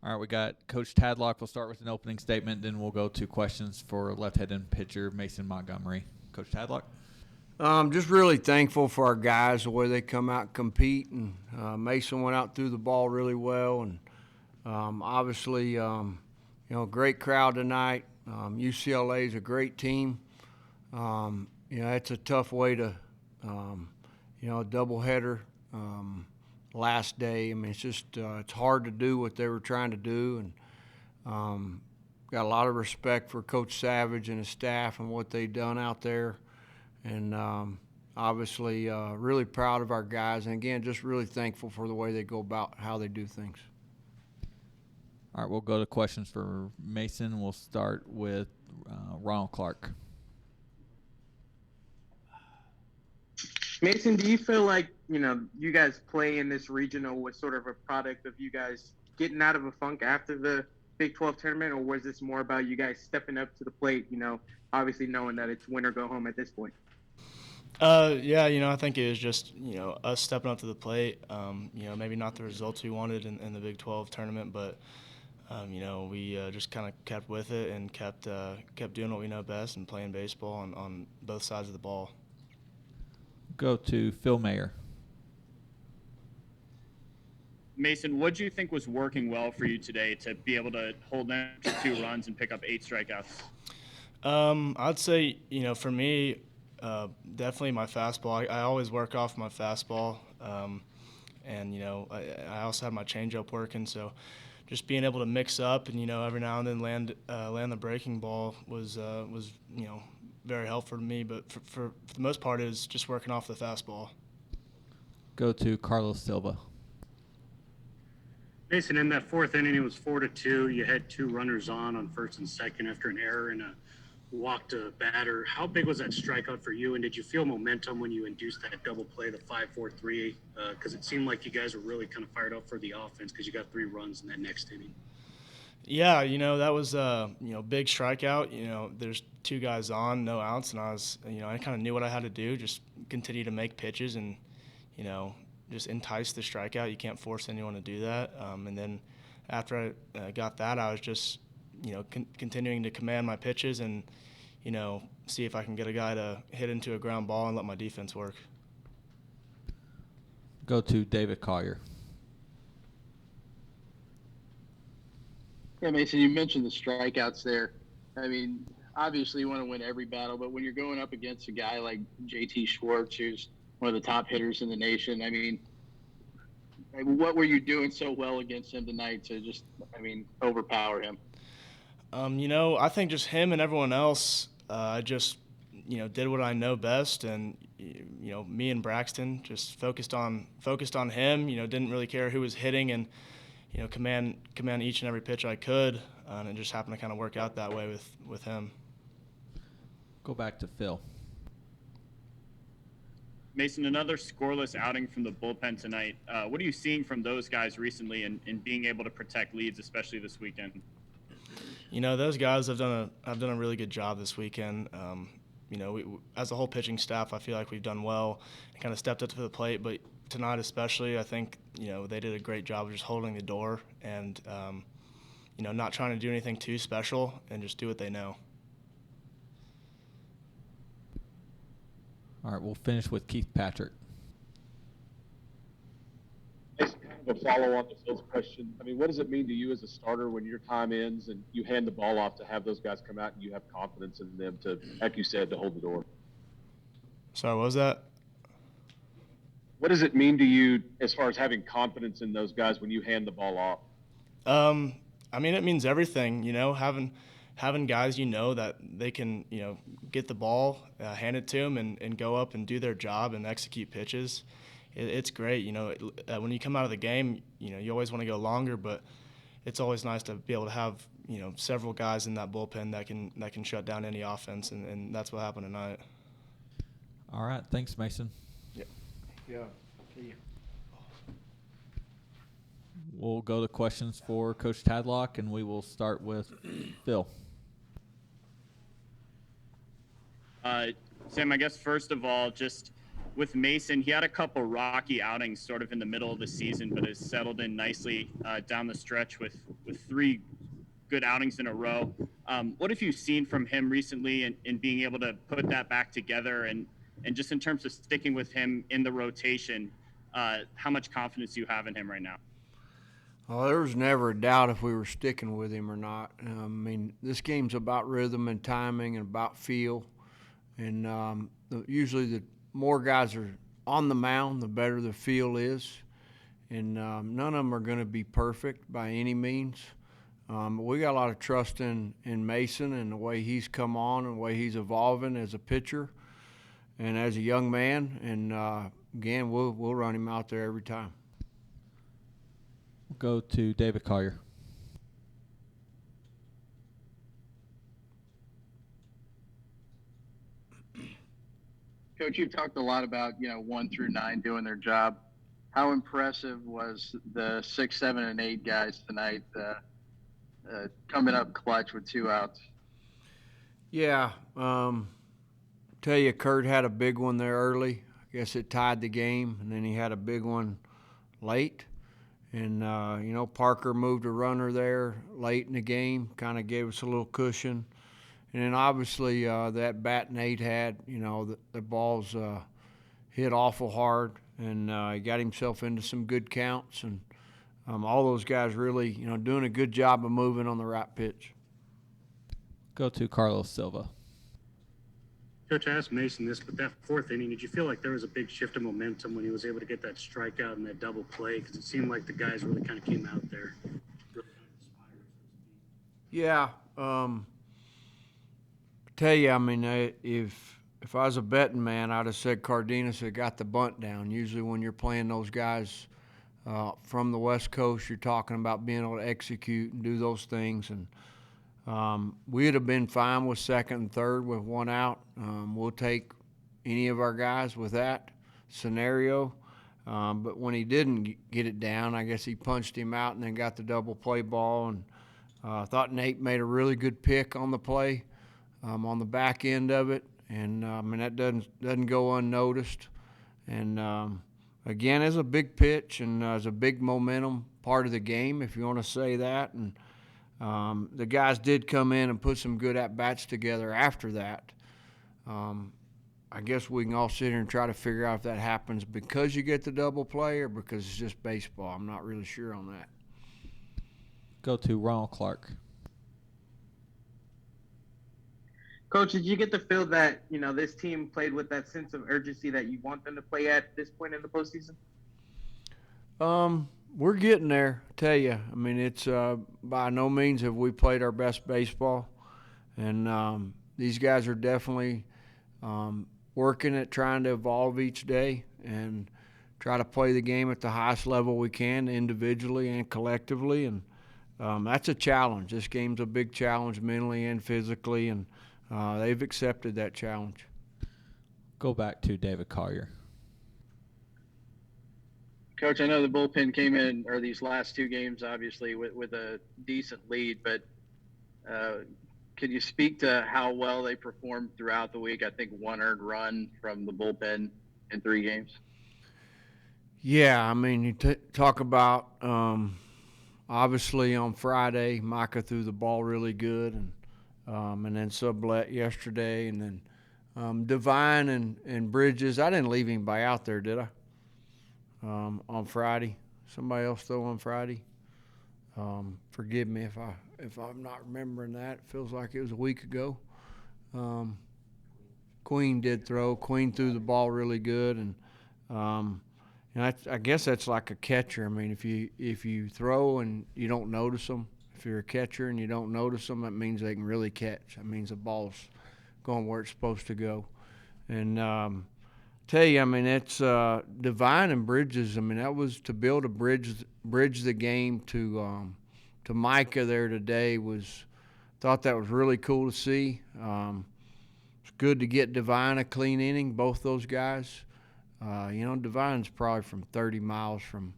All right, we got Coach Tadlock. We'll start with an opening statement, then we'll go to questions for left-handed pitcher Mason Montgomery. Coach Tadlock. Just really thankful for our guys, the way they come out and compete. And Mason went out through the ball really well. And obviously, great crowd tonight. UCLA is a great team. It's a tough way to, a doubleheader last day. I mean, it's just it's hard to do what they were trying to do. And got a lot of respect for Coach Savage and his staff and what they've done out there. And obviously really proud of our guys. And, again, just really thankful for the way they go about how they do things. All right, we'll go to questions for Mason. We'll start with Ronald Clark. Mason, do you feel like, you guys play in this regional was sort of a product of you guys getting out of a funk after the Big 12 tournament, or was this more about you guys stepping up to the plate, obviously knowing that it's win or go home at this point? I think it was just, us stepping up to the plate. Maybe not the results we wanted in the Big 12 tournament, but, we just kind of kept with it and kept doing what we know best and playing baseball on both sides of the ball. Go to Phil Mayer. Mason, what do you think was working well for you today to be able to hold them to 2 runs and pick up 8 strikeouts? I'd say, for me, definitely my fastball. I always work off my fastball, and I also had my changeup working. So just being able to mix up and every now and then land the breaking ball was very helpful to me. But for the most part, it was just working off the fastball. Go to Carlos Silva. Mason, in that 4th inning, it was 4-2. You had 2 runners on first and second after an error and a walked a batter. How big was that strikeout for you, and did you feel momentum when you induced that double play, the 5-4-3? Because it seemed like you guys were really kind of fired up for the offense because you got 3 runs in that next inning. Yeah, that was a big strikeout. There's 2 guys on, no outs, and I kind of knew what I had to do, just continue to make pitches and just entice the strikeout. You can't force anyone to do that. And then after I got that, I was just continuing to command my pitches and see if I can get a guy to hit into a ground ball and let my defense work. Go to David Collier. Yeah, Mason, you mentioned the strikeouts there. I mean, obviously you want to win every battle, but when you're going up against a guy like JT Schwartz, who's one of the top hitters in the nation, I mean, what were you doing so well against him tonight to just, overpower him? I think just him and everyone else, I just, did what I know best, and me and Braxton just focused on him. Didn't really care who was hitting, and command each and every pitch I could, and it just happened to kind of work out that way with him. Go back to Phil. Mason, another scoreless outing from the bullpen tonight. What are you seeing from those guys recently in being able to protect leads, especially this weekend? Those guys have done a really good job this weekend. We, as a whole pitching staff, I feel like we've done well and kind of stepped up to the plate. But tonight especially, I think, they did a great job of just holding the door and, not trying to do anything too special and just do what they know. All right, we'll finish with Keith Patrick. Kind of a follow-on to Phil's question. What does it mean to you as a starter when your time ends and you hand the ball off to have those guys come out and you have confidence in them to, like you said, to hold the door? Sorry, what was that? What does it mean to you as far as having confidence in those guys when you hand the ball off? It means everything, having guys that they can, get the ball, hand it to them, and go up and do their job and execute pitches. It's great. When you come out of the game, you always want to go longer, but it's always nice to be able to have, several guys in that bullpen that can shut down any offense, and that's what happened tonight. All right. Thanks, Mason. Yeah. See you. We'll go to questions for Coach Tadlock, and we will start with Phil. Sam, I guess first of all, just with Mason, he had a couple rocky outings sort of in the middle of the season, but has settled in nicely down the stretch with 3 good outings in a row. What have you seen from him recently in being able to put that back together, and just in terms of sticking with him in the rotation, how much confidence you have in him right now? Well, there was never a doubt if we were sticking with him or not. I mean, this game's about rhythm and timing and about feel. And usually the more guys are on the mound, the better the feel is. And none of them are going to be perfect by any means. But we got a lot of trust in Mason and the way he's come on and the way he's evolving as a pitcher and as a young man. And, again, we'll run him out there every time. We'll go to David Collier. Coach, you've talked a lot about 1 through 9 doing their job. How impressive was the 6, 7, and 8 guys tonight coming up clutch with 2 outs? Yeah, tell you, Kurt had a big one there early. I guess it tied the game, and then he had a big one late. And, Parker moved a runner there late in the game, kind of gave us a little cushion. And then obviously that bat Nate had, the balls hit awful hard, and he got himself into some good counts. And all those guys really, doing a good job of moving on the right pitch. Go to Carlos Silva. Coach, I asked Mason this, but that 4th inning, did you feel like there was a big shift of momentum when he was able to get that strikeout and that double play? Because it seemed like the guys really kind of came out there. Yeah. Tell you, I mean, if I was a betting man, I'd have said Cardenas had got the bunt down. Usually when you're playing those guys from the West Coast, you're talking about being able to execute and do those things. And we'd have been fine with 2nd and 3rd with 1 out. We'll take any of our guys with that scenario. But when he didn't get it down, I guess he punched him out and then got the double play ball. And I thought Nate made a really good pick on the play on the back end of it. And, that doesn't go unnoticed. And, again, it's a big pitch and it's a big momentum part of the game, if you want to say that. And the guys did come in and put some good at-bats together after that. I guess we can all sit here and try to figure out if that happens because you get the double play or because it's just baseball. I'm not really sure on that. Go to Ronald Clark. Coach, did you get the feel that, this team played with that sense of urgency that you want them to play at this point in the postseason? We're getting there, I tell you. I mean, it's by no means have we played our best baseball. And these guys are definitely working at trying to evolve each day and try to play the game at the highest level we can individually and collectively. And that's a challenge. This game's a big challenge mentally and physically, and they've accepted that challenge. Go back to David Collier. Coach, I know the bullpen came in, or these last 2 games, obviously, with a decent lead, but could you speak to how well they performed throughout the week? I think 1 earned run from the bullpen in 3 games. Yeah, I mean, you talk about obviously on Friday, Micah threw the ball really good, and then Sublette yesterday, and then Devine and Bridges. I didn't leave anybody out there, did I? On Friday, somebody else throw on Friday. Forgive me if I'm not remembering that. It feels like it was a week ago. Queen did throw. Queen threw the ball really good, and I guess that's like a catcher. I mean, if you throw and you don't notice them, if you're a catcher and you don't notice them, that means they can really catch. That means the ball's going where it's supposed to go, and. Tell you, I mean, it's Devine and Bridges. I mean, that was to build a bridge the game to Micah there today. Thought that was really cool to see. It's good to get Devine a clean inning. Both those guys. Devine's probably from 30 miles from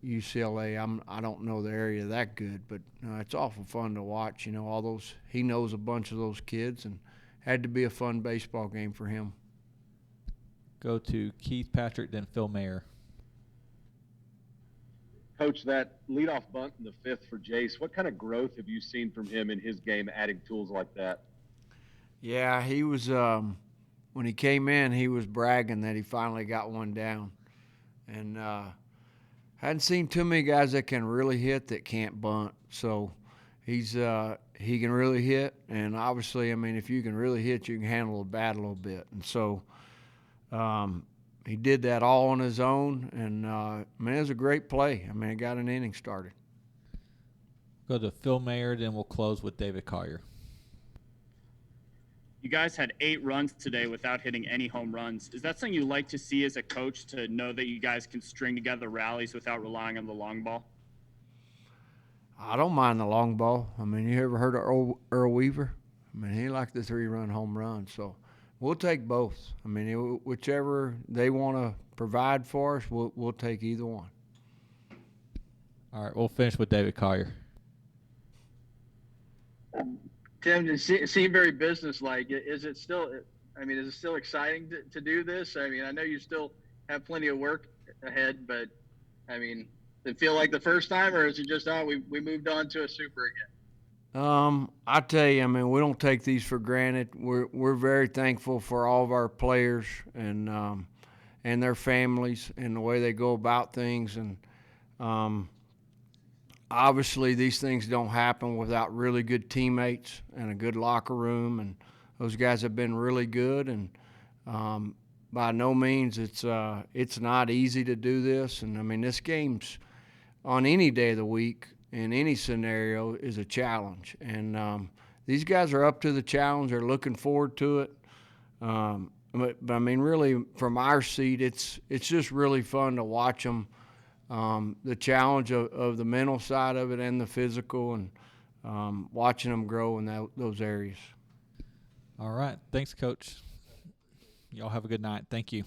UCLA. I don't know the area that good, but it's awful fun to watch. All those, he knows a bunch of those kids, and had to be a fun baseball game for him. Go to Keith Patrick, then Phil Mayer. Coach, that leadoff bunt in the fifth for Jace, what kind of growth have you seen from him in his game adding tools like that? Yeah, he was when he came in, he was bragging that he finally got one down. And hadn't seen too many guys that can really hit that can't bunt. So he can really hit, and obviously, I mean, if you can really hit, you can handle the bat a little bit. And so he did that all on his own, and I mean, it was a great play. I mean, it got an inning started. Go to Phil Mayer, then we'll close with David Collier. You guys had 8 runs today without hitting any home runs. Is that something you like to see as a coach, to know that you guys can string together rallies without relying on the long ball? I don't mind the long ball. I mean, you ever heard of Earl Weaver? I mean, he liked the 3-run home run. So we'll take both. I mean, whichever they want to provide for us, we'll take either one. All right, we'll finish with David Collier. Tim, it seemed very businesslike. Is it still exciting to do this? I mean, I know you still have plenty of work ahead, but I mean, does it feel like the first time, or is it just, we moved on to a super again? I tell you, I mean, we don't take these for granted. We're very thankful for all of our players and their families and the way they go about things. And obviously, these things don't happen without really good teammates and a good locker room. And those guys have been really good. And by no means it's not easy to do this. And I mean, this game's on any day of the week, in any scenario, is a challenge. And these guys are up to the challenge. They're looking forward to it. But I mean, really, from our seat, it's just really fun to watch them, the challenge of the mental side of it and the physical, and watching them grow in those areas. All right. Thanks, Coach. Y'all have a good night. Thank you.